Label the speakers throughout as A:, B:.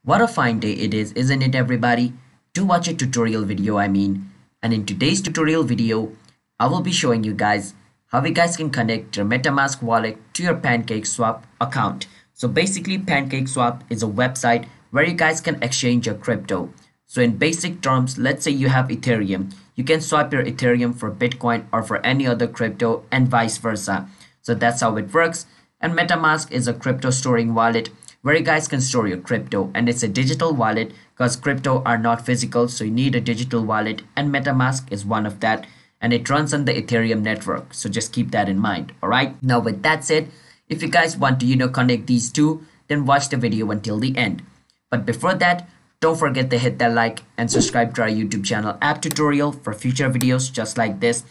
A: What a fine day it is, isn't it, everybody? Do watch a tutorial video, And in today's tutorial video, I will be showing you guys how you guys can connect your Metamask wallet to your PancakeSwap account. So basically, PancakeSwap is a website where you guys can exchange your crypto. So in basic terms, let's say you have Ethereum. You can swap your Ethereum for Bitcoin or for any other crypto and vice versa. So that's how it works. And Metamask is a crypto storing wallet where you guys can store your crypto, and it's a digital wallet because crypto are not physical, so you need a digital wallet, and Metamask is one of that, and it runs on the Ethereum network. So just keep that in mind. All right, now with that said, if you guys want to connect these two, then watch the video until the end. But before that, don't forget to hit that like and subscribe to our YouTube channel App Tutorial for future videos just like this.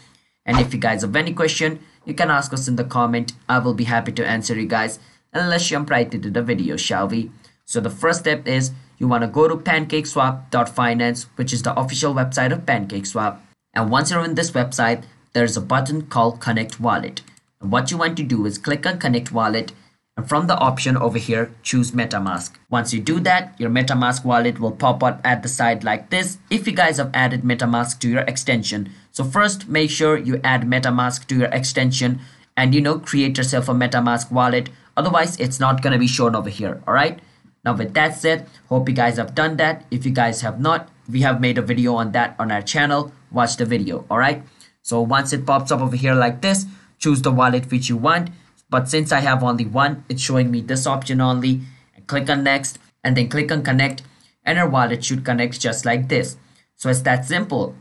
A: And if you guys have any question, you can ask us in the comment. I will be happy to answer you guys. And let's jump right into the video, shall we? So the first step is you want to go to pancakeswap.finance, which is the official website of PancakeSwap. And once you're in this website, there's a button called Connect Wallet. And what you want to do is click on Connect Wallet, and from the option over here, choose Metamask. Once you do that, your Metamask wallet will pop up at the side like this if you guys have added Metamask to your extension. So first, make sure you add Metamask to your extension and create yourself a Metamask wallet. Otherwise, it's not going to be shown over here. All right. Now, with that said, hope you guys have done that. If you guys have not, we have made a video on that on our channel. Watch the video. All right. So once it pops up over here like this, choose the wallet which you want. But since I have only one, it's showing me this option only. And click on next and then click on connect, and our wallet should connect just like this. So it's that simple.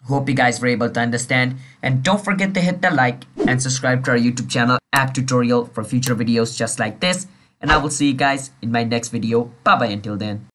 A: Hope you guys were able to understand, and don't forget to hit the like and subscribe to our YouTube channel App Tutorial for future videos just like this, and I will see you guys in my next video. Bye bye until then.